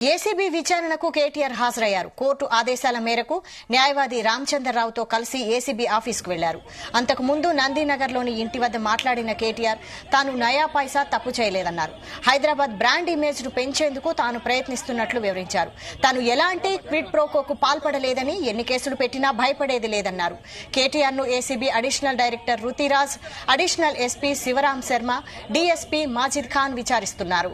ACB విచారణకు కేటీఆర్ హాజరయ్యారు. Court ఆదేశాల మేరకు న్యాయవాది రామచంద్రరావుతో కలిసి ఏసీబీ ఆఫీసుకు వెళ్లారు. అంతకు ముందు నందినగర్లోని ఇంటి వద్ద మాట్లాడిన కేటీఆర్ తాను నయా పైసా తప్పు చేయలేదన్నారు. హైదరాబాద్ బ్రాండ్ ఇమేజ్ ను పెంచేందుకు తాను ప్రయత్నిస్తున్నట్లు వివరించారు. తాను ఎలాంటి క్విడ్ ప్రోకోకు పాల్పడలేదని, ఎన్ని కేసులు పెట్టినా భయపడేది లేదన్నారు. కేటీఆర్ ను ACB additional director Rutiraj, additional SP Shivaram Sharma, DSP Majid Khan విచారిస్తున్నారు.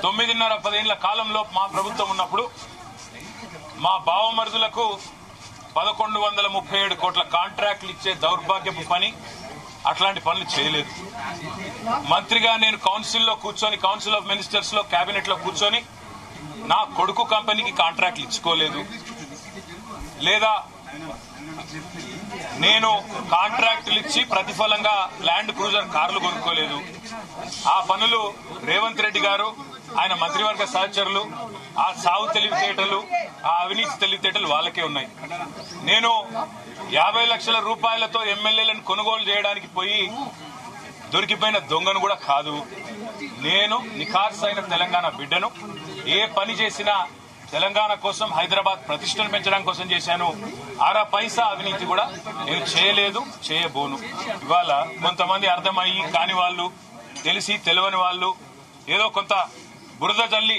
తొమ్మిదిన్నర 10 ఏళ్ల కాలంలో మా ప్రభుత్వం ఉన్నప్పుడు మా బావమరుదులకు 1137 కోట్ల కాంట్రాక్టులు ఇచ్చే దౌర్భాగ్యపు పని, అట్లాంటి పనులు చేయలేదు. మంత్రిగా నేను కౌన్సిల్లో కూర్చొని, కౌన్సిల్ ఆఫ్ మినిస్టర్స్ లో, కేబినెట్ లో కూర్చొని నా కొడుకు కంపెనీకి కాంట్రాక్టులు ఇచ్చుకోలేదు. లేదా నేను కాంట్రాక్టులు ఇచ్చి ప్రతిఫలంగా ల్యాండ్ క్రూజర్ కార్లు కొనుక్కోలేదు. ఆ పనులు రేవంత్ రెడ్డి గారు, ఆయన మంత్రివర్గ సహచరులు, ఆ సాగు తెలివితేటలు, ఆ అవినీతి తెలివితేటలు వాళ్ళకే ఉన్నాయి. నేను 50 లక్షల రూపాయలతో ఎమ్మెల్యేలను కొనుగోలు చేయడానికి పోయి దొరికిపోయిన దొంగను కూడా కాదు. నేను నిఖార్సైన తెలంగాణ బిడ్డను. ఏ పని చేసినా తెలంగాణ కోసం, హైదరాబాద్ ప్రతిష్టను పెంచడం కోసం చేశాను. అర పైసా అవినీతి కూడా నేను చేయలేదు, చేయబోను. ఇవాళ కొంతమంది అర్థమయ్యి కాని వాళ్ళు, తెలిసి తెలియని వాళ్ళు ఏదో కొంత బురద జల్లి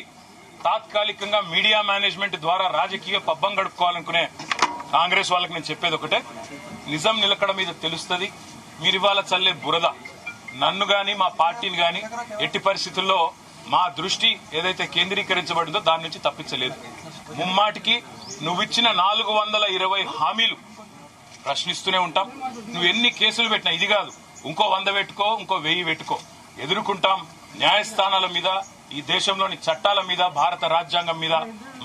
తాత్కాలికంగా మీడియా మేనేజ్మెంట్ ద్వారా రాజకీయ పబ్బం గడుపుకోవాలనుకునే కాంగ్రెస్ వాళ్ళకి నేను చెప్పేది ఒకటే, నిజం నిలకడ మీద తెలుస్తుంది. మీరు ఇవాళ చల్లే బురద నన్ను గాని, మా పార్టీని గాని ఎట్టి పరిస్థితుల్లో మా దృష్టి ఏదైతే కేంద్రీకరించబడిందో దాని నుంచి తప్పించలేదు. ముమ్మాటికి నువ్విచ్చిన 420 హామీలు ప్రశ్నిస్తూనే ఉంటాం. నువ్వు ఎన్ని కేసులు పెట్టినా, ఇది కాదు ఇంకో 100 పెట్టుకో, ఇంకో 1000 పెట్టుకో, ఎదుర్కొంటాం. న్యాయస్థానాల మీద, ఈ దేశంలోని చట్టాల మీద, భారత రాజ్యాంగం మీద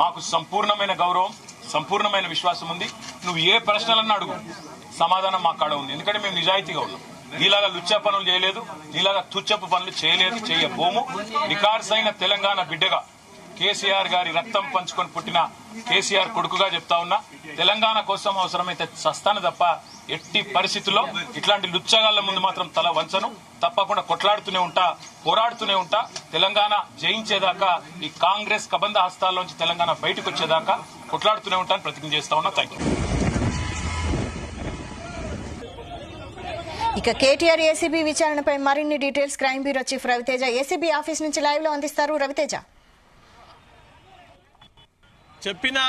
మాకు సంపూర్ణమైన గౌరవం, సంపూర్ణమైన విశ్వాసం ఉంది. నువ్వు ఏ ప్రశ్నలన్నా అడుగు, సమాధానం మా కాడ ఉంది. ఎందుకంటే మేము నిజాయితీగా ఉన్నాం. నీలాగా లుచ్చ పనులు చేయలేదు, నీలాగా తుచ్చపు పనులు చేయలేదు, చేయబోము. నిఖార్సైన తెలంగాణ బిడ్డగా, కేసీఆర్ గారి రక్తం పంచుకొని పుట్టిన కేసీఆర్ కొడుకుగా చెప్తా ఉన్నా, తెలంగాణ కోసం అవసరమైతే చస్తాను తప్ప ఎట్టి పరిస్థితుల్లో ఇట్లాంటి లుచ్చగాళ్ల ముందు మాత్రం తల వంచను. తప్పకుండా కొట్లాడుతూనే ఉంటా, పోరాడుతూనే ఉంటా. తెలంగాణ జయించేదాకా, ఈ కాంగ్రెస్ కబంధ హస్తాల్లోంచి తెలంగాణ బయటకు వచ్చేదాకా కొట్లాడుతూనే ఉంటాను, ప్రతిజ్ఞ చేస్తా ఉన్నా. Thank you. ఇక కేటీఆర్ ఏసీబీ విచారణపై మరిన్ని details crime bureau chief Raviteja ACB office నుంచి లైవ్ లో అందిస్తారు. రవితేజ, చెప్పిన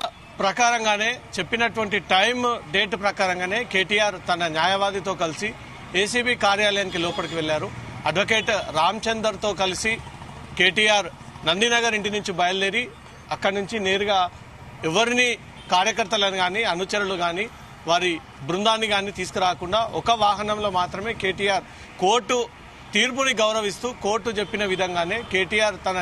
ప్రకారంగానే, చెప్పినటువంటి టైం డేట్ ప్రకారంగానే కేటీఆర్ తన న్యాయవాదితో కలిసి ఏసీబీ కార్యాలయానికి లోపలికి వెళ్లారు. అడ్వకేట్ రామచందర్తో కలిసి కేటీఆర్ నందినగర్ ఇంటి నుంచి బయలుదేరి అక్కడి నుంచి నేరుగా ఎవరిని, కార్యకర్తలను కానీ, అనుచరులు కానీ, వారి బృందాన్ని కానీ తీసుకురాకుండా ఒక వాహనంలో మాత్రమే కేటీఆర్ కోర్టు తీర్పుని గౌరవిస్తూ కోర్టు చెప్పిన విధంగానే కేటీఆర్ తన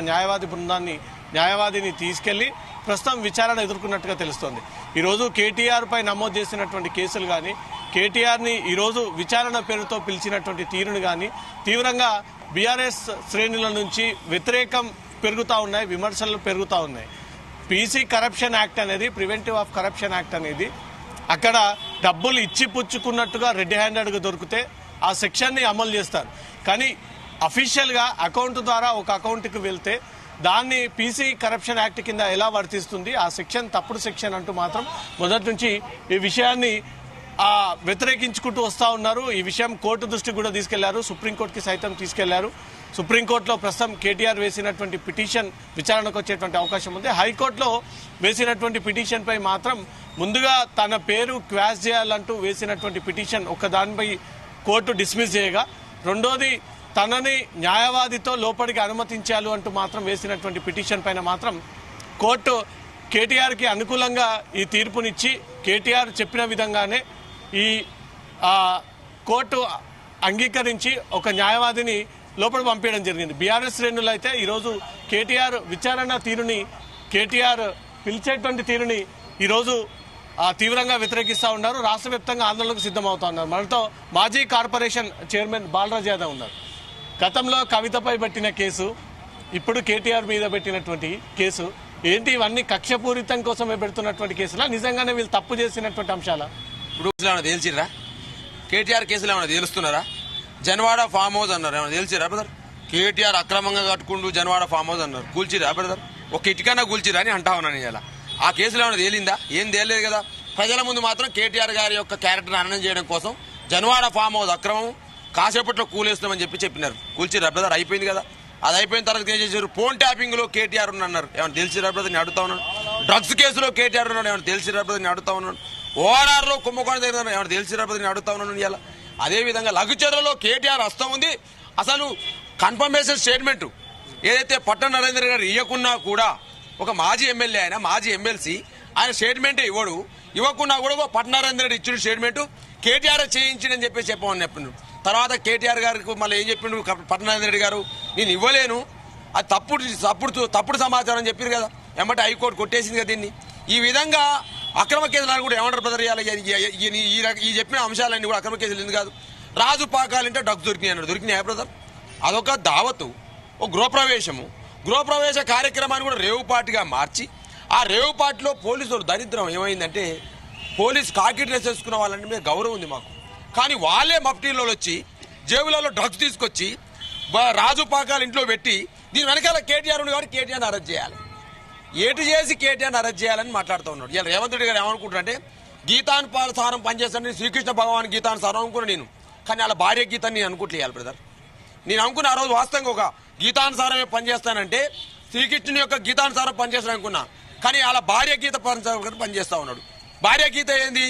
న్యాయవాదిని తీసుకెళ్లి ప్రస్తుతం విచారణ ఎదుర్కొన్నట్టుగా తెలుస్తోంది. ఈరోజు కేటీఆర్ పై నమోదు చేసినటువంటి కేసులు కానీ, కేటీఆర్ని ఈరోజు విచారణ పేరుతో పిలిచినటువంటి తీరును కానీ తీవ్రంగా బీఆర్ఎస్ శ్రేణుల నుంచి వ్యతిరేకం పెరుగుతూ ఉన్నాయి, విమర్శలు పెరుగుతూ ఉన్నాయి. పీసీ కరప్షన్ యాక్ట్ అనేది, ప్రివెంటివ్ ఆఫ్ కరప్షన్ యాక్ట్ అనేది అక్కడ డబ్బులు ఇచ్చి పుచ్చుకున్నట్టుగా రెడ్ హ్యాండెడ్గా దొరికితే ఆ సెక్షన్ని అమలు చేస్తారు. కానీ అఫీషియల్గా అకౌంట్ ద్వారా ఒక అకౌంట్కి వెళ్తే దాన్ని పీసీ కరప్షన్ యాక్ట్ కింద ఎలా వర్తిస్తుంది, ఆ సెక్షన్ తప్పుడు సెక్షన్ అంటూ మాత్రం మొదటి నుంచి ఈ విషయాన్ని వ్యతిరేకించుకుంటూ వస్తూ ఉన్నారు. ఈ విషయం కోర్టు దృష్టికి కూడా తీసుకెళ్లారు, సుప్రీంకోర్టుకి సైతం తీసుకెళ్లారు. సుప్రీంకోర్టులో ప్రస్తుతం కేటీఆర్ వేసినటువంటి పిటిషన్ విచారణకు వచ్చేటువంటి అవకాశం ఉంది. హైకోర్టులో వేసినటువంటి పిటిషన్ పై మాత్రం ముందుగా తన పేరు క్వాష్ చేయాలంటూ వేసినటువంటి పిటిషన్ ఒక్కదానిపై కోర్టు డిస్మిస్ చేయగా, రెండోది తనని న్యాయవాదితో లోపలికి అనుమతించాలి అంటూ మాత్రం వేసినటువంటి పిటిషన్ పైన మాత్రం కోర్టు కేటీఆర్ కి అనుకూలంగా ఈ తీర్పునిచ్చి కేటీఆర్ చెప్పిన విధంగానే ఈ కోర్టు అంగీకరించి ఒక న్యాయవాదిని లోపల పంపించడం జరిగింది. బీఆర్ఎస్ శ్రేణులు అయితే ఈరోజు కేటీఆర్ విచారణ తీరుని, కేటీఆర్ పిలిచేటువంటి తీరుని ఈరోజు తీవ్రంగా వ్యతిరేకిస్తూ ఉన్నారు. రాష్ట్ర వ్యాప్తంగా ఆందోళనకు సిద్ధమవుతా ఉన్నారు. మనతో మాజీ కార్పొరేషన్ చైర్మన్ బాలరాజ్ యాదవ్ ఉన్నారు. గతంలో కవితపై పెట్టిన కేసు, ఇప్పుడు కేటీఆర్ మీద పెట్టినటువంటి కేసు ఏంటి? ఇవన్నీ కక్షపూరితం కోసమే పెడుతున్నటువంటి కేసులా, నిజంగానే వీళ్ళు తప్పు చేసినటువంటి అంశాలా? ఇప్పుడు ఏమైనా తేల్చిర్రా? కేటీఆర్ కేసులు ఏమైనా తేలుస్తున్నారా? జన్వాడ ఫామ్ హౌస్ అన్నారు, ఏమైనా తేల్చిరా బ్రదర్? కేటీఆర్ అక్రమంగా కట్టుకుంటూ జన్వాడ ఫామ్ హౌస్ అన్నారు, కూల్చిరా బ్రదర్? ఒక ఇటుకన్నా కూల్చిరా అని అంటా ఉన్నాను ఇలా. ఆ కేసులో ఏమైనా తేలిందా? ఏం తేలేదు కదా. ప్రజల ముందు మాత్రం కేటీఆర్ గారి యొక్క క్యారెక్టర్ హననం చేయడం కోసం జన్వాడ ఫామ్ హౌస్ అక్రమం కాసేపట్లో కూలేస్తామని చెప్పినారు. కూల్చిరా బ్రదర్? అయిపోయింది కదా. అది అయిపోయిన తర్వాత ఏం చేశారు? ఫోన్ ట్యాపింగ్ లో కేటీఆర్ అన్నారు, ఏమైనా తెలిసిరా బ్రదర్? నేను అడుగుతా ఉన్నాను. డ్రగ్స్ కేసులో కేటీఆర్ ఉన్నాడు, ఏమైనా తెలిసిరా బ్రదర్? నేను అడుగుతా ఉన్నాను. ఓఆర్ఆర్ లో కుంభకోణం జరిగిన ఏమైనా తెలిసిరా బ్రదర్? నేను అడుగుతా ఉన్నాను. ఇలా అదేవిధంగా లఘుచర్యలో కేటీఆర్ హస్తం ఉంది. అసలు కన్ఫర్మేషన్ స్టేట్మెంట్ ఏదైతే పట్టణ నరేంద్ర గారు ఇవ్వకున్నా కూడా, ఒక మాజీ ఎమ్మెల్యే ఆయన, మాజీ ఎమ్మెల్సీ, ఆయన స్టేట్మెంట్ ఇవ్వకున్నా కూడా పట్టణ నరేంద్ర రెడ్డి ఇచ్చిన స్టేట్మెంట్ కేటీఆర్ చేయించిందని చెప్పమని చెప్పిండు. తర్వాత కేటీఆర్ గారికి మళ్ళీ ఏం చెప్పిండు పట్టణ నరేంద్ర రెడ్డి గారు? నేను ఇవ్వలేను, అది తప్పుడు సమాచారం చెప్పారు కదా. ఏమంటే హైకోర్టు కొట్టేసింది కదా దీన్ని. ఈ విధంగా అక్రమ కేసులను కూడా ఏమంటారు బ్రదర్? ఈ చెప్పిన అంశాలన్నీ కూడా అక్రమ కేసులు ఎందుకు కాదు? రాజు పాకాలంటే డ్రగ్స్ దొరికినాయి అన్నాడు, దొరికినాయా బ్రదర్? అదొక దావతు, ఒక గృహప్రవేశ కార్యక్రమాన్ని కూడా రేవుపాటిగా మార్చి, ఆ రేవుపాటిలో పోలీసులు దరిద్రం ఏమైందంటే, పోలీసు కాకి డ్రెస్ వేసుకున్న వాళ్ళంటే మీద గౌరవం ఉంది మాకు, కానీ వాళ్ళే మఫ్టీలో వచ్చి జేబులలో డ్రగ్స్ తీసుకొచ్చి రాజు పాకాల ఇంట్లో పెట్టి, దీని వెనకాల కేటీఆర్ ఉంది కాబట్టి కేటీఆర్ని అరెస్ట్ చేయాలి, ఏటు చేసి కేటీఆర్ని అరెస్ట్ చేయాలని మాట్లాడుతూ ఉన్నాడు. ఇలా రేవంత్ రెడ్డి గారు ఏమనుకుంటారంటే, గీతానుసారం పనిచేస్తాను, శ్రీకృష్ణ భగవాన్ గీతానుసారం అనుకున్నా నేను, కానీ వాళ్ళ భార్య గీతాన్ని నేను అనుకుంటలేయాలి బ్రదర్. నేను అనుకున్న ఆ రోజు వాస్తవంగా ఒక గీతానుసారమే పనిచేస్తానంటే, శ్రీకృష్ణుని యొక్క గీతానుసారం పనిచేస్తాను అనుకున్నా, కానీ వాళ్ళ భార్య గీత పనిచేస్తా ఉన్నాడు. భార్య గీత ఏంది?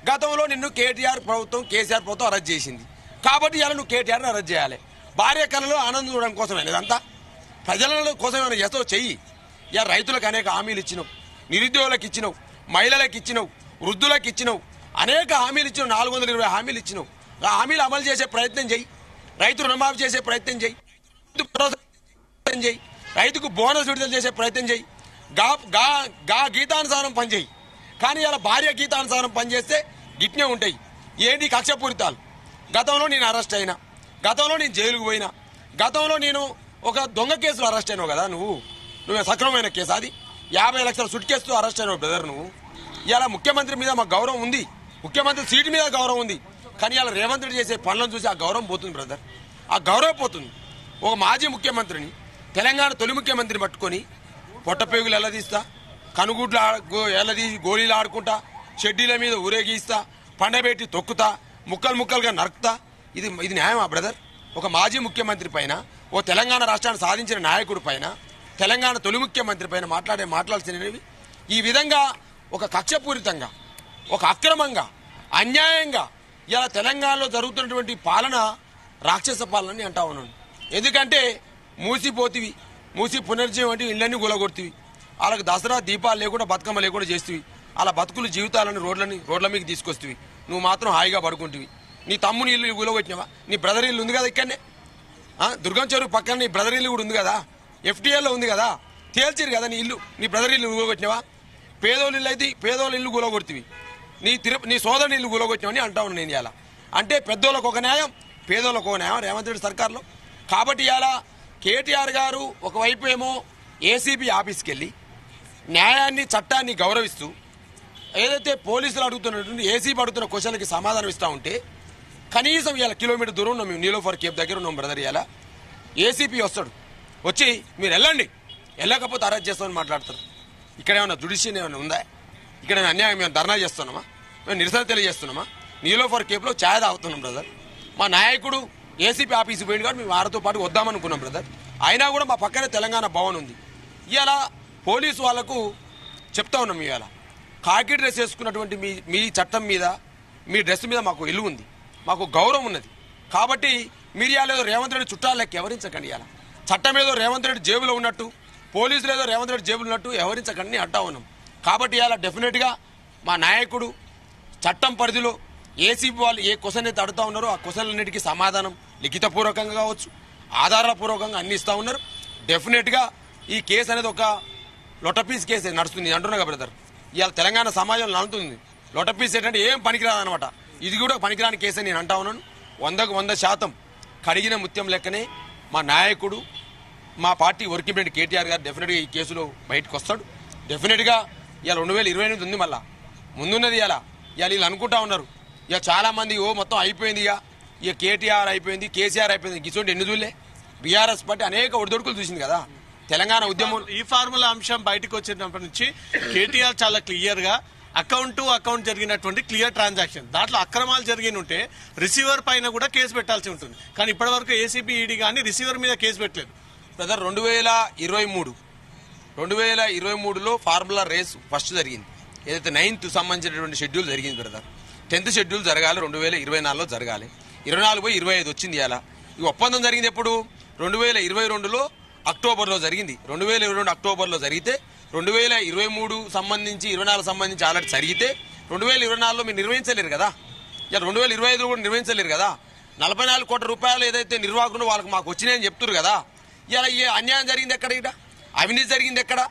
గతంలో నిన్ను కేటీఆర్ ప్రభుత్వం, కేసీఆర్ ప్రభుత్వం అరెస్ట్ చేసింది కాబట్టి ఇలా నువ్వు కేటీఆర్ని అరెస్ట్ చేయాలి. భార్య కళలో ఆనందం చూడడం కోసమే, ఇదంతా ప్రజల కోసం ఏమైనా చేస్తావు చెయ్యి. ఇలా రైతులకు అనేక హామీలు ఇచ్చినావు, నిరుద్యోగులకు ఇచ్చినావు, మహిళలకు ఇచ్చినావు, వృద్ధులకు ఇచ్చినావు, అనేక హామీలు ఇచ్చినావు, 420 హామీలు ఇచ్చినావు. ఆ హామీలు అమలు చేసే ప్రయత్నం చెయ్యి. రైతు రుణమాఫీ చేసే ప్రయత్నం చెయ్యి, రైతుకు బోనస్ విడుదల చేసే ప్రయత్నం చెయ్యి. గా గీతానుసారం పనిచేయి. కానీ ఇలా భార్య గీతానుసారం పనిచేస్తే గిట్నే ఉంటాయి. ఏంటి కక్షపూరితాలు? గతంలో నేను అరెస్ట్ అయినా, గతంలో నేను జైలుకు పోయినా, గతంలో నేను ఒక దొంగ కేసులో అరెస్ట్ అయినావు కదా నువ్వు సక్రమమైన కేసు, అది 50 లక్షల సుట్ కేసుతో అరెస్ట్ అయినావు బ్రదర్ నువ్వు. ఇలా ముఖ్యమంత్రి మీద మాకు గౌరవం ఉంది, ముఖ్యమంత్రి సీటు మీద గౌరవం ఉంది, కానీ ఇలా రేవంత్ రెడ్డి చేసే పనులను చూసి ఆ గౌరవం పోతుంది బ్రదర్, ఆ గౌరవం పోతుంది. ఒక మాజీ ముఖ్యమంత్రిని, తెలంగాణ తొలి ముఖ్యమంత్రిని పట్టుకొని పొట్టపేగులు ఎల్లదీస్తా, కనుగుడ్లు ఎల్లదీసి గోళీలు ఆడుకుంటా, షెడ్డీల మీద ఊరేగిస్తా, పండబెట్టి తొక్కుతా, ముక్కలుగా నరుకుతా. ఇది న్యాయమా బ్రదర్? ఒక మాజీ ముఖ్యమంత్రి పైన, ఓ తెలంగాణ రాష్ట్రాన్ని సాధించిన నాయకుడి పైన, తెలంగాణ తొలి ముఖ్యమంత్రి పైన మాట్లాడాల్సినవి ఈ విధంగా ఒక కక్షపూరితంగా, ఒక అక్రమంగా, అన్యాయంగా ఇలా తెలంగాణలో జరుగుతున్నటువంటి పాలన రాక్షస పాలనని అంటా ఉన్నాను. ఎందుకంటే మూసిపోతివి, మూసి పునర్జీవం అంటే ఇళ్ళన్నీ గులగొడుతుంది, వాళ్ళకి దసరా దీపాలు లేకుండా బతుకమ్మ లేకుండా చేస్తుంది, అలా బతుకులు జీవితాలను రోడ్ల మీద తీసుకొస్తుంది. నువ్వు మాత్రం హాయిగా పడుకుంటువి. నీ తమ్ముని ఇల్లు గులగొట్టినావా? నీ బ్రదర్ ఇల్లు ఉంది కదా ఇక్కడనే, దుర్గం చెరువు పక్కన నీ బ్రదర్ ఇల్లు కూడా ఉంది కదా, FTAలో ఉంది కదా, తేల్చిరు కదా నీ ఇల్లు, నీ బ్రదర్ ఇల్లు గులగొట్టినావా? పేదోళ్ళ ఇల్లు అయితే పేదోళ్ళ ఇల్లు గులగొడుతుంది, నీ సోదరుని ఇల్లు గులగొట్టినావని అంటా ఉన్నాను నేను. ఇలా అంటే పెద్దోళ్ళకు ఒక న్యాయం, పేదోళ్ళకు ఒక న్యాయం రేవంత్ రెడ్డి సర్కార్లో. కాబట్టి ఇలా కేటీఆర్ గారు ఒకవైపు ఏమో ఏసీబీ ఆఫీస్కి వెళ్ళి న్యాయాన్ని, చట్టాన్ని గౌరవిస్తూ, ఏదైతే పోలీసులు అడుగుతున్నటువంటి ఏసీబీ అడుగుతున్న క్వశ్చన్లకి సమాధానం ఇస్తూ ఉంటే, కనీసం ఇలా కిలోమీటర్ దూరం ఉన్నాం మేము, నీలోఫర్ కేప్ దగ్గర ఉన్నాం బ్రదర్. ఇలా ఏసీపీ వస్తాడు, వచ్చి మీరు వెళ్ళండి, వెళ్ళకపోతే అరెస్ట్ చేస్తామని మాట్లాడతారు. ఇక్కడ ఏమైనా జుడిషియల్ ఏమైనా ఉందా? ఇక్కడ అన్యాయం మేము ధర్నా చేస్తున్నామా? మేము నిరసన తెలియజేస్తున్నామా? నీలోఫర్ కేప్లో ఛాయ్ తాగుతున్నాం బ్రదర్. మా నాయకుడు ఏసీపీ ఆఫీసు పోయింది కాబట్టి మేము వారితో పాటు వద్దామనుకున్నాం బ్రదర్. అయినా కూడా మా పక్కనే తెలంగాణ భవన్ ఉంది. ఇవాళ పోలీసు వాళ్లకు చెప్తా ఉన్నాం, ఇవాళ కాకి డ్రెస్ వేసుకున్నటువంటి మీ చట్టం మీద, మీ డ్రెస్ మీద మాకు ఇల్లు ఉంది, మాకు గౌరవం ఉన్నది. కాబట్టి మీరు ఇవాళ రేవంత్ రెడ్డి చుట్టాలు లెక్క ఎవరించకండి. ఇవాళ చట్టం ఏదో రేవంత్ రెడ్డి జేబులో ఉన్నట్టు, పోలీసులు ఏదో రేవంత్ రెడ్డి జేబులో ఉన్నట్టు ఎవరించకండి అంటా ఉన్నాం. కాబట్టి ఇవాళ డెఫినెట్గా మా నాయకుడు చట్టం పరిధిలో ఏసీబీ వాళ్ళు ఏ క్వశ్చన్ అయితే అడుగుతా ఉన్నారో ఆ క్వశ్చన్లన్నిటికీ సమాధానం లిఖితపూర్వకంగా కావచ్చు, ఆధారపూర్వకంగా అన్ని ఇస్తా ఉన్నారు. డెఫినెట్ గా ఈ కేసు అనేది ఒక లొటపీస్ కేసు నడుస్తుంది అంటున్నా కదా బ్రదర్. ఇవాళ తెలంగాణ సమాజంలో నడుతుంది. లొటపీస్ ఏంటంటే ఏం పనికిరాదనమాట. ఇది కూడా పనికిరాని కేసు అని నేను అంటా ఉన్నాను. 100% కడిగిన ముత్యం లెక్కనే మా నాయకుడు, మా పార్టీ వర్కింగ్ ప్రెసిడెంట్ కేటీఆర్ గారు డెఫినెట్గా ఈ కేసులో బయటకు వస్తాడు. డెఫినెట్గా ఇవాళ 2028 ఉంది, మళ్ళా ముందున్నది. ఇవాళ వీళ్ళు అనుకుంటా ఉన్నారు ఇక చాలా మంది మొత్తం అయిపోయింది, ఇక కేటీఆర్ అయిపోయింది, కేసీఆర్ అయిపోయింది. గిసోంటి ఎన్ని చూడలే. బీఆర్ఎస్ పార్టీ అనేక ఒడిదొడుకులు చూసింది కదా తెలంగాణ ఉద్యమం. ఈ ఫార్ములా అంశం బయటకు వచ్చినప్పటి నుంచి కేటీఆర్ చాలా క్లియర్ గా అకౌంట్ టు అకౌంట్ జరిగినటువంటి క్లియర్ ట్రాన్సాక్షన్, దాంట్లో అక్రమాలు జరిగి ఉంటే రిసీవర్ పైన కూడా కేసు పెట్టాల్సి ఉంటుంది. కానీ ఇప్పటి వరకు ఏసీబీ ఈడీ కానీ రిసీవర్ మీద కేసు పెట్టలేదు. బ్రదర్ 2023లో ఫార్ములా రేస్ ఫస్ట్ జరిగింది. ఏదైతే 9th సంబంధించినటువంటి షెడ్యూల్ జరిగింది బ్రదర్. 10th షెడ్యూల్ జరగాలి, 2024లో జరగాలి. 24 పోయి 25 వచ్చింది. ఇలా ఈ ఒప్పందం జరిగింది ఎప్పుడు? 2022లో అక్టోబర్లో జరిగింది. 2022 అక్టోబర్లో జరిగితే 2023 సంబంధించి 24 సంబంధించి ఆల్రెడీ జరిగితే 2024లో మీరు నిర్వహించలేరు కదా. ఇలా 2025లో కూడా నిర్వహించలేరు కదా. 44 కోట్ల రూపాయలు ఏదైతే నిర్వాహకులు వాళ్ళకి మాకు వచ్చినాయని చెప్తున్నారు కదా. ఇలా ఈ అన్యాయం జరిగింది ఎక్కడ? ఇక్కడ అవినీతి జరిగింది ఎక్కడ?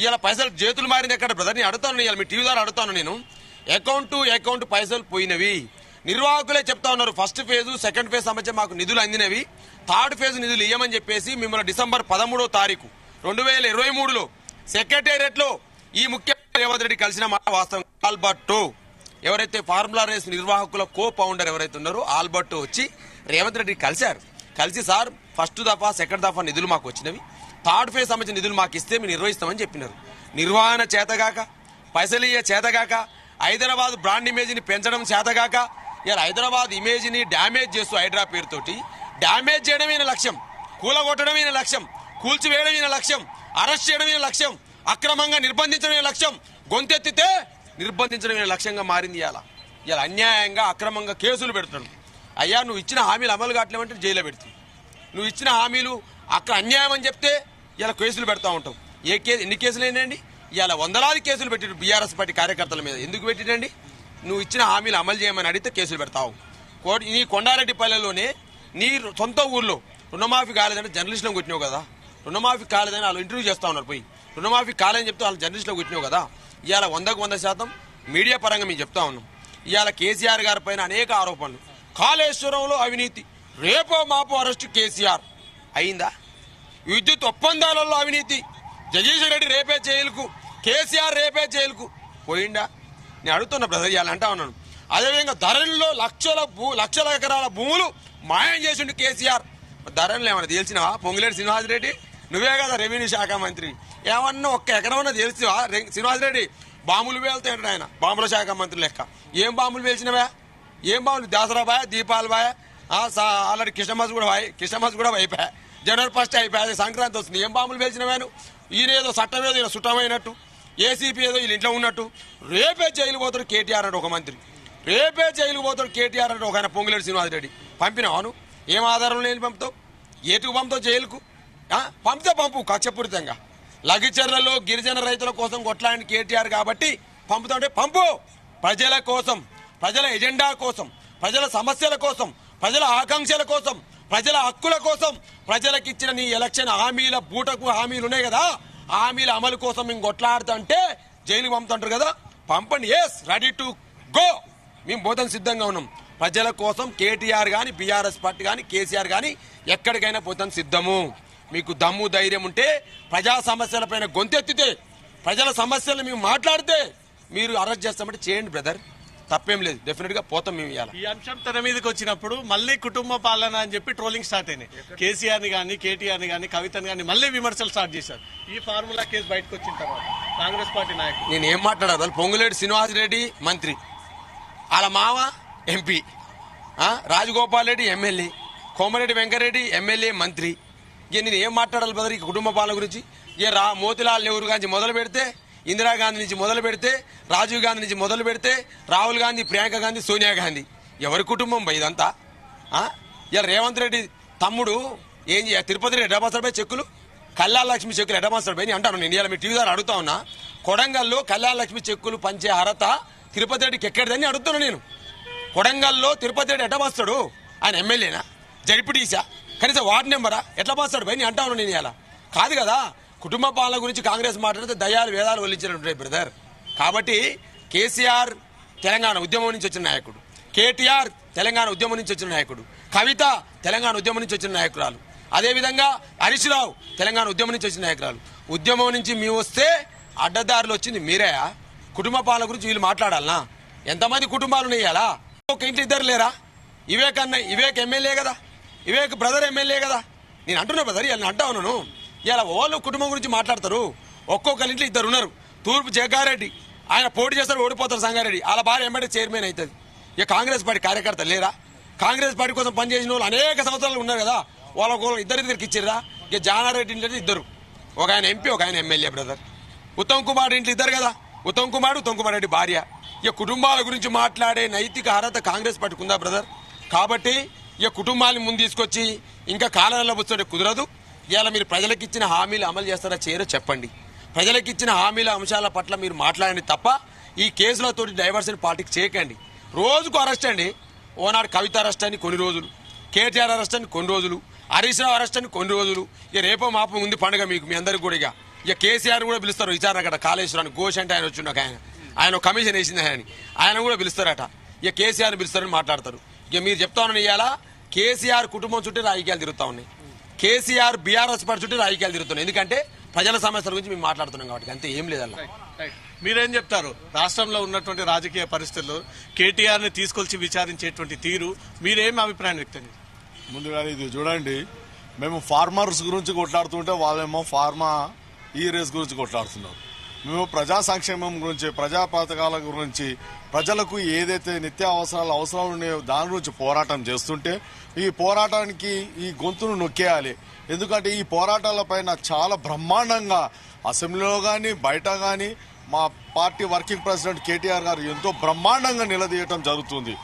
ఇలా పైసలు చేతులు మారింది ఎక్కడ బ్రదర్? నేను అడుగుతాను, ఇలా మీ టీవీ ద్వారా అడుగుతాను నేను. అకౌంట్ టు అకౌంట్ పైసలు పోయినవి నిర్వాహకులే చెప్తా ఉన్నారు. ఫస్ట్ ఫేజ్, సెకండ్ ఫేజ్ సంబంధించి మాకు నిధులు అందినవి, థర్డ్ ఫేజ్ నిధులు ఇవ్వమని చెప్పేసి మిమ్మల్ని డిసెంబర్ 13వ తారీఖు 2023లో సెక్రటేరియట్ లో ఈ ముఖ్యమంత్రి రేవంత్ రెడ్డి కలిసిన మాట వాస్తవం. ఆల్బర్టో ఎవరైతే ఫార్ములా రేస్ నిర్వాహకుల కో ఫౌండర్ ఎవరైతే ఉన్నారో ఆల్బర్టో వచ్చి రేవంత్ రెడ్డి కలిశారు. కలిసి సార్ ఫస్ట్ దఫా సెకండ్ దఫా నిధులు మాకు వచ్చినవి, థర్డ్ ఫేజ్ సంబంధించిన నిధులు మాకు ఇస్తే మేము నిర్వహిస్తామని చెప్పినారు. నిర్వహణ చేతగాక, పైసలు చేతగాక, హైదరాబాద్ బ్రాండ్ ఇమేజ్ ని పెంచడం చేతగాక, ఇలా హైదరాబాద్ ఇమేజ్ ని డ్యామేజ్ చేస్తూ హైడ్రా పేరుతోటి డ్యామేజ్ చేయడమైన లక్ష్యం, కూలగొట్టడమైన లక్ష్యం, కూల్చివేయడమైన లక్ష్యం, అరెస్ట్ చేయడమైన లక్ష్యం, అక్రమంగా నిర్బంధించడమే లక్ష్యం, గొంతెత్తితే నిర్బంధించడమే లక్ష్యంగా మారింది. ఇలా అన్యాయంగా అక్రమంగా కేసులు పెడుతున్నాడు. అయ్యా నువ్వు ఇచ్చిన హామీలు అమలు కావట్లేమంటే జైల్లో పెడుతుంది. నువ్వు ఇచ్చిన హామీలు అక్కడ అన్యాయం అని చెప్తే ఇలా కేసులు పెడతా ఉంటావు. ఎన్ని కేసులు ఏంటండి? ఇలా వందలాది కేసులు పెట్టిరు బీఆర్ఎస్ పార్టీ కార్యకర్తల మీద. ఎందుకు పెట్టిరండి? నువ్వు ఇచ్చిన హామీలు అమలు చేయమని అడిగితే కేసులు పెడతావు. నీ కొండారెడ్డిపల్లెలోనే నీ సొంత ఊర్లో రుణమాఫీ కాలేదని జర్నలిస్టులను కొట్టినావు కదా. రుణమాఫీ కాలేదని వాళ్ళు ఇంటర్వ్యూ చేస్తా ఉన్నారు. పోయి రుణమాఫీ కాలేదని చెప్తే వాళ్ళు జర్నలిస్టులో కొట్టినావు కదా. ఇవాళ 100% మీడియా పరంగా మేము చెప్తా ఉన్నాం. ఇవాళ కేసీఆర్ గారి పైన అనేక ఆరోపణలు. కాళేశ్వరంలో అవినీతి, రేపో మాపో అరెస్టు కేసీఆర్ అయిందా? విద్యుత్ ఒప్పందాలలో అవినీతి, జగదీష్ రెడ్డి రేపే జైలుకు, కేసీఆర్ రేపే జైలుకు పోయిందా? నేను అడుగుతున్నా బ్రదర్, ఇవాళ అంటా ఉన్నాను. అదేవిధంగా ధరణిలో లక్షల ఎకరాల భూములు మాయం చేసిండు కేసీఆర్. ధరణిలో ఏమన్నా తెలిసినవా? పొంగులేటి శ్రీనివాసరెడ్డి నువ్వే కదా రెవెన్యూ శాఖ మంత్రి, ఏమన్నా ఒక్క ఎకరమన్నా తెలిసివా? శ్రీనివాసరెడ్డి బాంబులు పేలుతాయంటే ఆయన బాంబుల శాఖ మంత్రి లెక్క. ఏం బాంబులు పేల్చినవా? ఏం బాంబులు? దసరా బాయ్, దీపాలు బాయ్, ఆల్రెడీ క్రిస్టమస్ కూడా అయిపోయా, జనవరి 1 అయిపోయా, సంక్రాంతి వస్తుంది. ఏం బాంబులు పేల్చినవాను? ఈయనేదో చట్టం ఏదో ఈయన సుట్టమైనట్టు, ఏసీపీ ఏదో వీళ్ళ ఇంట్లో ఉన్నట్టు. రేపే జైలు పోతాడు కేటీఆర్ అంటే ఒక మంత్రి, రేపే జైలు పోతాడు కేటీఆర్ అంటే ఒక ఆయన పొంగులేటి శ్రీనివాసరెడ్డి. పంపినావాను? ఏం ఆధారం లేని పంపుతావు? ఏటుకు పంపుతావు జైలుకు? పంపితే పంపు కక్షపూరితంగా. లగిచర్లలో గిరిజన రైతుల కోసం కొట్లాడిన కేటీఆర్ కాబట్టి పంపుతుంటే పంపు. ప్రజల కోసం, ప్రజల ఎజెండా కోసం, ప్రజల సమస్యల కోసం, ప్రజల ఆకాంక్షల కోసం, ప్రజల హక్కుల కోసం, ప్రజలకు ఇచ్చిన నీ ఎలక్షన్ హామీల బూటకు హామీలు ఉన్నాయి కదా, హామీల అమలు కోసం మేము కొట్లాడుతుంటే జైలు పంపుతుంటారు కదా, పంపండి. Yes, ready to go. మేము పోతాం, సిద్ధంగా ఉన్నాం. ప్రజల కోసం కేటీఆర్ గాని, బీఆర్ఎస్ పార్టీ గాని, కేసీఆర్ గాని ఎక్కడికైనా పోతాం సిద్ధము. మీకు దమ్ము ధైర్యం ఉంటే ప్రజా సమస్యలపైన గొంతెత్తితే, ప్రజల సమస్యలు మేము మాట్లాడితే మీరు అరెస్ట్ చేస్తామంటే చేయండి బ్రదర్, తప్పేం లేదు. డెఫినెట్ గా పోతాం మేము. ఈ అంశం తెర మీదకి వచ్చినప్పుడు మళ్ళీ కుటుంబ పాలన అని చెప్పి ట్రోలింగ్ స్టార్ట్ అయినాయి. కేసీఆర్ ని గానీ, కేటీఆర్ ని గానీ, కవితని గానీ మళ్ళీ విమర్శలు స్టార్ట్ చేశారు. ఈ ఫార్ములా కేసు బయటకు వచ్చిన తర్వాత కాంగ్రెస్ పార్టీ నాయకులు నేను ఏం మాట్లాడాలి? పొంగులేటి శ్రీనివాసరెడ్డి మంత్రి, వాళ్ళ మామ MP, Rajagopal Reddy MLA, Komareddy Venkat Reddy MLA మంత్రి. ఇక నేను ఏం మాట్లాడాలి బ్రదర్ ఈ కుటుంబ పాలన గురించి? ఇక మోతిలాల్ నెహ్రూ గాంధీ మొదలు పెడితే, ఇందిరాగాంధీ నుంచి మొదలు పెడితే, రాజీవ్ గాంధీ నుంచి మొదలు పెడితే, రాహుల్ గాంధీ, ప్రియాంక గాంధీ, సోనియా గాంధీ, ఎవరి కుటుంబం బై ఇదంతా? ఇలా రేవంత్ రెడ్డి తమ్ముడు ఏం తిరుపతి ఎడమాసడిపై చెక్కులు, కళ్యాణ లక్ష్మి చెక్కులు ఎడమాసడిపై అంటాను నేను. ఇలా మీ టీవీ ద్వారా అడుగుతా ఉన్నా, కొడంగల్లో కళ్యాణ లక్ష్మి చెక్కులు పంచే అర్హత తిరుపతి రెడ్డికి ఎక్కడిదని అడుగుతున్నా నేను. కొడంగల్లో తిరుపతి రెడ్డి ఎట్లా వస్తాడు? ఆయన ఎమ్మెల్యేనా, జడ్పీటీసా, కనీసం వార్డు నెంబరా? ఎట్లా వస్తాడు భయ్? నేను అంటా ఉన్నాను నేను ఇలా కాదు కదా. కుటుంబ పాలన గురించి కాంగ్రెస్ మాట్లాడితే దయాలు వేదాలు వల్లించినట్టు బ్రదర్. కాబట్టి కేసీఆర్ తెలంగాణ ఉద్యమం నుంచి వచ్చిన నాయకుడు, కేటీఆర్ తెలంగాణ ఉద్యమం నుంచి వచ్చిన నాయకుడు, కవిత తెలంగాణ ఉద్యమం నుంచి వచ్చిన నాయకురాలు, అదేవిధంగా హరీష్ రావు తెలంగాణ ఉద్యమం నుంచి వచ్చిన నాయకురాలు. ఉద్యమం నుంచి మీ వస్తే అడ్డదారులు వచ్చింది మీరే. కుటుంబ పాలన గురించి వీళ్ళు మాట్లాడాలనా? ఎంతమంది కుటుంబాలు ఉన్నాయాలా? ఒక ఇంటి ఇద్దరు లేరా? వివేక్ ఎమ్మెల్యే కదా, వివేక్ బ్రదర్ ఎమ్మెల్యే కదా. నేను అంటున్నా బ్రదర్, ఇలా అంటా ఉన్నాను. ఇలా వాళ్ళు కుటుంబం గురించి మాట్లాడతారు. ఒక్కొక్కరి ఇంట్లో ఇద్దరు ఉన్నారు. తూర్పు జగ్గారెడ్డి ఆయన పోటీ చేస్తారు, ఓడిపోతారు. సంగారెడ్డి వాళ్ళ భార్య ఎమ్మెల్యే చైర్మన్ అవుతుంది. ఇక కాంగ్రెస్ పార్టీ కార్యకర్తలు లేరా? కాంగ్రెస్ పార్టీ కోసం పనిచేసిన వాళ్ళు అనేక సంవత్సరాలు ఉన్నారు కదా, వాళ్ళకు ఇద్దరికి ఇచ్చిర్రా? ఇక జానారెడ్డి ఇంట్లో ఇద్దరు, ఒక ఆయన ఎంపీ, ఒక ఆయన ఎమ్మెల్యే బ్రదర్. ఉత్తమ్ కుమార్ ఇంట్లో ఇద్దరు కదా, ఉత్తమ్ కుమార్ రెడ్డి భార్య. ఇక కుటుంబాల గురించి మాట్లాడే నైతిక అర్హత కాంగ్రెస్ పార్టీకి ఉందా బ్రదర్? కాబట్టి ఇక కుటుంబాన్ని ముందు తీసుకొచ్చి ఇంకా కాలంలో వస్తుంటే కుదరదు. ఇవాళ మీరు ప్రజలకు ఇచ్చిన హామీలు అమలు చేస్తారా చేయరో చెప్పండి. ప్రజలకు ఇచ్చిన హామీల అంశాల పట్ల మీరు మాట్లాడండి తప్ప ఈ కేసులతోటి డైవర్షన్ పార్టీకి చేయకండి. రోజుకు అరెస్ట్ అండి. ఓనాడు కవిత అరెస్ట్ అని కొన్ని రోజులు, కేటీఆర్ అరెస్ట్ అని కొన్ని రోజులు, హరీష్ రావు అరెస్ట్ అని కొన్ని రోజులు. ఇక రేపో మాపం ఉంది పండుగ మీకు, మీ అందరికి కూడా. ఇక కేసీఆర్ కూడా పిలుస్తారు విచారణ కట్ట. కాళేశ్వరాన్ని ఘోష్ అంటే ఆయన వచ్చిండు, ఆయన కమిషన్ వేసింది ఆయన కూడా పిలుస్తారట. ఇక కేసీఆర్ పిలుస్తారని మాట్లాడతారు. ఇక మీరు చెప్తా ఉన్నా ఇవాళ కేసీఆర్ కుటుంబం చుట్టూ రాజకీయాలు తిరుగుతా ఉన్నాయి. కేసీఆర్ బీఆర్ఎస్ పార్టీ చుట్టూ రాజకీయాలు తిరుగుతున్నాయి. ఎందుకంటే ప్రజల సమస్యల గురించి మేము మాట్లాడుతున్నాం కాబట్టి, అంతే, ఏం లేదల్లా. మీరేం చెప్తారు? రాష్ట్రంలో ఉన్నటువంటి రాజకీయ పరిస్థితుల్లో కేటీఆర్ ని తీసుకొచ్చి విచారించేటువంటి తీరు మీరేం అభిప్రాయం వ్యక్తం చేస్తారు? ముందుగా ఇది చూడండి, మేము ఫార్మర్స్ గురించి కొట్లాడుతుంటే వాళ్ళేమో ఫార్మా ఈ రేస్ గురించి కొట్లాడుతున్నారు. మేము ప్రజా సంక్షేమం గురించి, ప్రజా పథకాల గురించి, ప్రజలకు ఏదైతే నిత్య అవసరాలు ఉన్నాయో దాని గురించి పోరాటం చేస్తుంటే ఈ పోరాటానికి ఈ గొంతును నొక్కేయాలి. ఎందుకంటే ఈ పోరాటాలపైన చాలా బ్రహ్మాండంగా అసెంబ్లీలో కానీ బయట కానీ మా పార్టీ వర్కింగ్ ప్రెసిడెంట్ కేటీఆర్ గారు ఎంతో బ్రహ్మాండంగా నిలదీయటం జరుగుతుంది.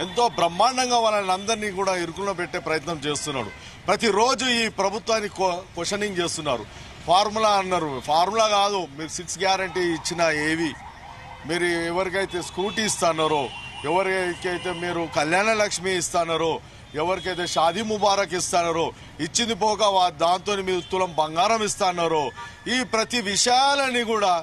ఎంతో బ్రహ్మాండంగా వాళ్ళని అందరినీ కూడా ఇరుకులో పెట్టే ప్రయత్నం చేస్తున్నాడు. ప్రతిరోజు ఈ ప్రభుత్వాన్ని క్వశ్చనింగ్ చేస్తున్నారు. ఫార్ములా అన్నారు, ఫార్ములా కాదు, మీరు 6 గ్యారంటీ ఇచ్చిన ఏవి, మీరు ఎవరికైతే స్కూటీ ఇస్తున్నారో, ఎవరికైతే మీరు కళ్యాణ లక్ష్మి ఇస్తున్నారో, ఎవరికైతే షాదీ ముబారక్ ఇస్తున్నారో, ఇచ్చింది పోక దాంతో మీరు తులం బంగారం ఇస్తున్నారో, ఈ ప్రతి విషయాలని కూడా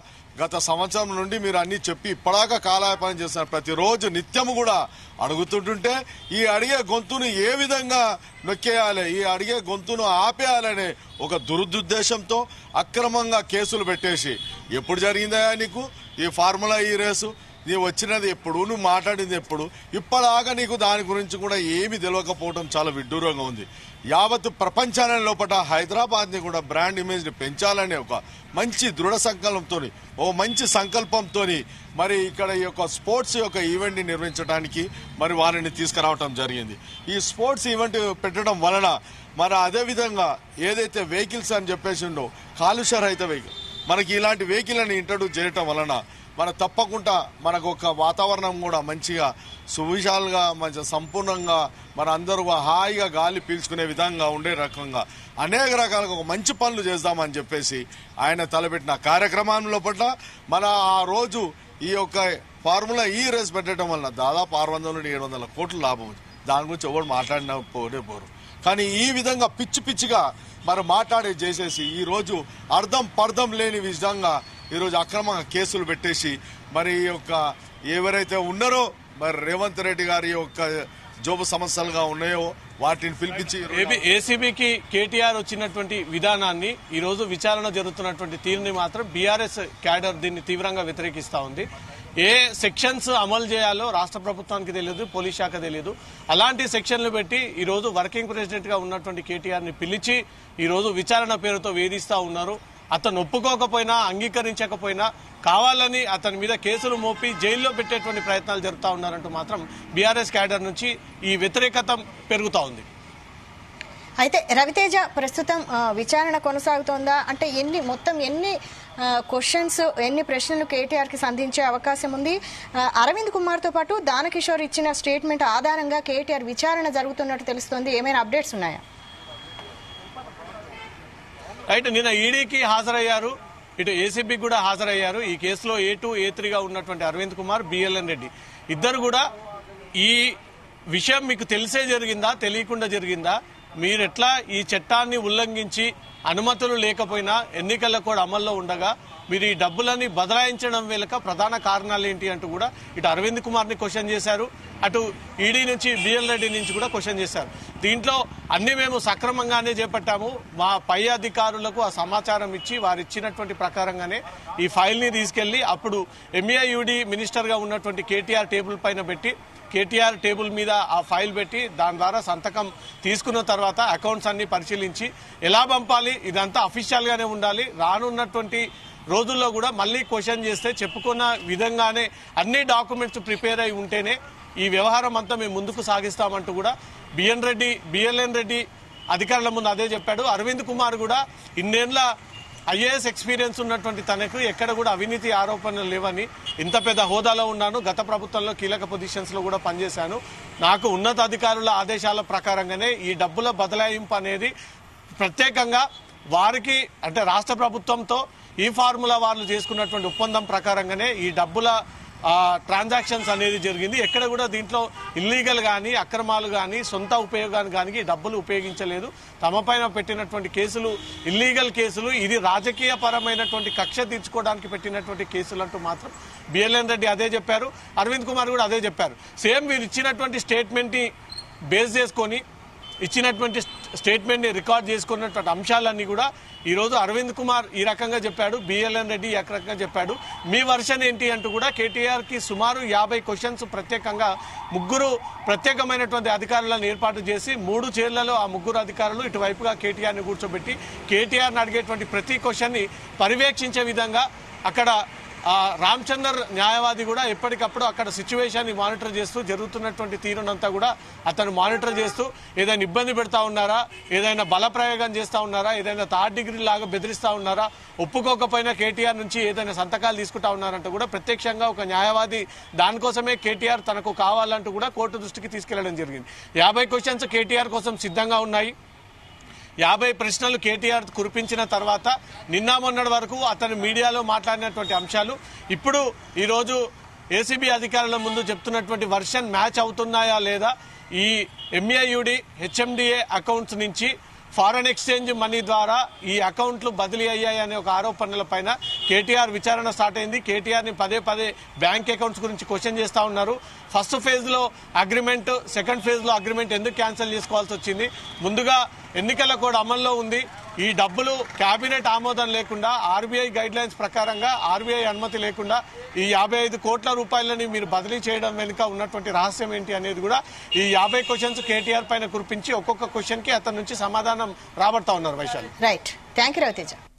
గత సంవత్సరం నుండి మీరు అన్ని చెప్పి ఇప్పటిదాకా కాలయాపన చేస్తున్నారు. ప్రతిరోజు నిత్యము కూడా అడుగుతుంటుంటే ఈ అడిగే గొంతును ఏ విధంగా నొక్కేయాలి, ఈ అడిగే గొంతును ఆపేయాలనే ఒక దురుద్దేశంతో అక్రమంగా కేసులు పెట్టేసి, ఎప్పుడు జరిగిందా నీకు ఈ ఫార్ములా ఈ రేసు, నీవు వచ్చినది ఎప్పుడు, నువ్వు మాట్లాడింది ఎప్పుడు, ఇప్పటిదాకా నీకు దాని గురించి కూడా ఏమి తెలియకపోవడం చాలా విడ్డూరంగా ఉంది. యావత్ ప్రపంచాన్ని లోపల హైదరాబాద్ని కూడా బ్రాండ్ ఇమేజ్ని పెంచాలనే ఒక మంచి దృఢ సంకల్పంతో, ఓ మంచి సంకల్పంతో మరి ఇక్కడ ఈ యొక్క స్పోర్ట్స్ యొక్క ఈవెంట్ని నిర్వహించడానికి మరి వారిని తీసుకురావడం జరిగింది. ఈ స్పోర్ట్స్ ఈవెంట్ పెట్టడం వలన మరి అదేవిధంగా ఏదైతే వెహికల్స్ అని చెప్పేసి ఉండో కాలుష్య రహిత వెహికల్, మనకి ఇలాంటి వెహికల్ అని ఇంట్రడ్యూస్ చేయటం వలన మన తప్పకుండా మనకు ఒక వాతావరణం కూడా మంచిగా సువిశాలుగా మంచి సంపూర్ణంగా మన అందరూ హాయిగా గాలి పీల్చుకునే విధంగా ఉండే రకంగా అనేక రకాలుగా ఒక మంచి పనులు చేద్దామని చెప్పేసి ఆయన తలపెట్టిన కార్యక్రమం లోపల మన ఆ రోజు ఈ యొక్క ఫార్ములా ఈ రేస్ పెట్టడం వల్ల దాదాపు 600 నుండి 700 కోట్ల లాభం ఉంది. దాని గురించి ఎవరు మాట్లాడినా పోరు. కానీ ఈ విధంగా పిచ్చిగా మరి మాట్లాడే చేసేసి ఈరోజు అర్థం పర్థం లేని విధంగా ఈరోజు అక్రమంగా కేసులు పెట్టేసి మరి ఈ యొక్క ఎవరైతే ఉన్నారో మరి రేవంత్ రెడ్డి గారి యొక్క జోబు సమస్యలుగా ఉన్నాయో వాటిని పిలిపించి ఏసీబీకి కేటీఆర్ వచ్చినటువంటి విధానాన్ని, ఈ రోజు విచారణ జరుగుతున్నటువంటి తీరుని మాత్రం బీఆర్ఎస్ క్యాడర్ దీన్ని తీవ్రంగా వ్యతిరేకిస్తా ఉంది. ఏ సెక్షన్స్ అమలు చేయాలో రాష్ట్ర ప్రభుత్వానికి తెలియదు, పోలీస్ శాఖ తెలియదు. అలాంటి సెక్షన్లు పెట్టి ఈ రోజు వర్కింగ్ ప్రెసిడెంట్ గా ఉన్నటువంటి కేటీఆర్ ని పిలిచి ఈ రోజు విచారణ పేరుతో వేధిస్తా ఉన్నారు. అతను ఒప్పుకోకపోయినా, అంగీకరించకపోయినా కావాలని అతని మీద కేసులు మోపి జైల్లో పెట్టేటువంటి ప్రయత్నాలు జరుగుతూ ఉన్నారంటూ మాత్రం బీఆర్ఎస్ క్యాడర్ నుంచి ఈ వ్యతిరేకత పెరుగుతూ ఉంది. అయితే రవితేజ ప్రస్తుతం విచారణ కొనసాగుతోందా? అంటే ఎన్ని క్వశ్చన్స్, ఎన్ని ప్రశ్నలు కేటీఆర్ కి సంధించే అవకాశం ఉంది? అరవింద్ కుమార్ తో పాటు దానకిషోర్ ఇచ్చిన స్టేట్మెంట్ ఆధారంగా కేటీఆర్ విచారణ జరుగుతున్నట్టు తెలుస్తోంది. ఏమైనా అప్డేట్స్ ఉన్నాయా? రైట్, నిన్న ఈడీకి హాజరయ్యారు, ఇటు ఏసీబీకి కూడా హాజరయ్యారు. ఈ కేసులో A2, A3గా ఉన్నటువంటి అరవింద్ కుమార్, బిఎల్ఎన్ రెడ్డి ఇద్దరు కూడా ఈ విషయం మీకు తెలిసే జరిగిందా, తెలియకుండా జరిగిందా? మీరెట్లా ఈ చట్టాన్ని ఉల్లంఘించి అనుమతులు లేకపోయినా ఎన్నికల కోడ్ అమల్లో ఉండగా మీరు ఈ డబ్బులని బదలాయించడం వెనుక ప్రధాన కారణాలు ఏంటి అంటూ కూడా ఇటు అరవింద్ కుమార్ని క్వశ్చన్ చేశారు, అటు ఈడీ నుంచి బిఎల్ రెడ్డి నుంచి కూడా క్వశ్చన్ చేశారు. దీంట్లో అన్ని మేము సక్రమంగానే చేపట్టాము, మా పై అధికారులకు ఆ సమాచారం ఇచ్చి వారు ఇచ్చినటువంటి ప్రకారంగానే ఈ ఫైల్ని తీసుకెళ్లి అప్పుడు ఎంఏయుడి మినిస్టర్గా ఉన్నటువంటి కేటీఆర్ టేబుల్ పైన పెట్టి కేటీఆర్ టేబుల్ మీద ఆ ఫైల్ పెట్టి దాని ద్వారా సంతకం తీసుకున్న తర్వాత అకౌంట్స్ అన్ని పరిశీలించి ఎలా పంపాలి ఇదంతా అఫీషియల్ గానే ఉండాలి, రానున్నటువంటి రోజుల్లో కూడా మళ్ళీ క్వశ్చన్ చేస్తే చెప్పుకున్న విధంగానే అన్ని డాక్యుమెంట్స్ ప్రిపేర్ అయి ఉంటేనే ఈ వ్యవహారం అంతా మేము ముందుకు సాగిస్తామంటూ కూడా బిఎల్ఎన్ రెడ్డి అధికారుల ముందు అదే చెప్పాడు. అరవింద్ కుమార్ కూడా ఇన్నేళ్ల ఐఏఎస్ ఎక్స్పీరియన్స్ ఉన్నటువంటి తనకు ఎక్కడ కూడా అవినీతి ఆరోపణలు లేవని, ఇంత పెద్ద హోదాలో ఉన్నాను, గత ప్రభుత్వంలో కీలక పొజిషన్స్ లో కూడా పనిచేశాను, నాకు ఉన్నతాధికారుల ఆదేశాల ప్రకారంగానే ఈ డబ్బుల బదలాయింపు అనేది ప్రత్యేకంగా వారికి అంటే రాష్ట్ర ప్రభుత్వంతో ఈ ఫార్ములా వాళ్ళు చేసుకున్నటువంటి ఒప్పందం ప్రకారంగానే ఈ డబ్బుల ట్రాన్సాక్షన్స్ అనేది జరిగింది. ఎక్కడ కూడా దీంట్లో ఇల్లీగల్ కానీ అక్రమాలు కానీ సొంత ఉపయోగానికి కానీ డబ్బులు ఉపయోగించలేదు. తమ పైన పెట్టినటువంటి కేసులు ఇల్లీగల్ కేసులు, ఇది రాజకీయ పరమైనటువంటి కక్ష తీర్చుకోవడానికి పెట్టినటువంటి కేసులు అంటూ మాత్రం బిఎల్ఎన్ రెడ్డి అదే చెప్పారు, అరవింద్ కుమార్ కూడా అదే చెప్పారు. సేమ్ వీరు ఇచ్చినటువంటి స్టేట్మెంట్ ని బేస్ చేసుకొని ఇచ్చినటువంటి స్టేట్మెంట్ ని రికార్డ్ చేసుకున్నటువంటి అంశాలన్నీ కూడా ఈ రోజు అరవింద్ కుమార్ ఈ రకంగా చెప్పాడు, బిఎల్ఎన్ రెడ్డి ఈ రకంగా చెప్పాడు. మీ వర్షన్ ఏంటి అంటూ కూడా కేటీఆర్ కి సుమారు 50 క్వశ్చన్స్ ప్రత్యేకంగా ముగ్గురు ప్రత్యేకమైనటువంటి అధికారులను ఏర్పాటు చేసి 3 చైర్లలో ఆ ముగ్గురు అధికారులు ఇటువైపుగా కేటీఆర్ ని కూర్చోబెట్టి కేటీఆర్ ని అడిగేటువంటి ప్రతి క్వశ్చన్ ని పర్యవేక్షించే విధంగా అక్కడ రామచందర్ న్యాయవాది కూడా ఎప్పటికప్పుడు అక్కడ సిచ్యువేషన్ ని మానిటర్ చేస్తూ జరుగుతున్నటువంటి తీరునంతా కూడా అతను మానిటర్ చేస్తూ ఏదైనా ఇబ్బంది పెడతా ఉన్నారా, ఏదైనా బల ప్రయోగం చేస్తా ఉన్నారా, ఏదైనా థర్డ్ డిగ్రీ లాగా బెదిరిస్తా ఉన్నారా, ఒప్పుకోకపోయినా కేటీఆర్ నుంచి ఏదైనా సంతకాలు తీసుకుంటా ఉన్నారంటూ కూడా ప్రత్యక్షంగా ఒక న్యాయవాది దానికోసమే కేటీఆర్ తనకు కావాలంటూ కూడా కోర్టు దృష్టికి తీసుకెళ్లడం జరిగింది. 50 క్వశ్చన్స్ కేటీఆర్ కోసం సిద్ధంగా ఉన్నాయి. 50 ప్రశ్నలు కేటీఆర్ కురిపించిన తర్వాత నిన్న మొన్నటి వరకు అతను మీడియాలో మాట్లాడినటువంటి అంశాలు ఇప్పుడు ఈరోజు ఏసీబీ అధికారుల ముందు చెప్తున్నటువంటి వర్షన్ మ్యాచ్ అవుతున్నాయా లేదా, ఈ ఎంఏయుడి హెచ్ఎండిఏ అకౌంట్స్ నుంచి ఫారెన్ ఎక్స్చేంజ్ మనీ ద్వారా ఈ అకౌంట్లు బదిలీ అయ్యాయి అనే ఒక ఆరోపణల పైన కేటీఆర్ విచారణ స్టార్ట్ అయింది. కేటీఆర్ ని పదే బ్యాంక్ అకౌంట్స్ గురించి క్వశ్చన్ చేస్తా ఉన్నారు. ఫస్ట్ ఫేజ్ లో అగ్రిమెంట్, సెకండ్ ఫేజ్ లో అగ్రిమెంట్ ఎందుకు క్యాన్సిల్ చేసుకోవాల్సి వచ్చింది, ముందుగా ఎన్నికల కోడ్ అమల్లో ఉంది, ఈ డబ్బులు కేబినెట్ ఆమోదం లేకుండా ఆర్బీఐ గైడ్ లైన్స్ ప్రకారంగా ఆర్బీఐ అనుమతి లేకుండా ఈ 55 కోట్ల రూపాయలని మీరు బదిలీ చేయడం వెనుక ఉన్నటువంటి రహస్యం ఏంటి అనేది కూడా ఈ 50 క్వశ్చన్స్ కేటీఆర్ పైన కురిపించి ఒక్కొక్క క్వశ్చన్ కి అతని నుంచి సమాధానం రాబడతా ఉన్నారు. Vaishali. Right, thank you Raviteja.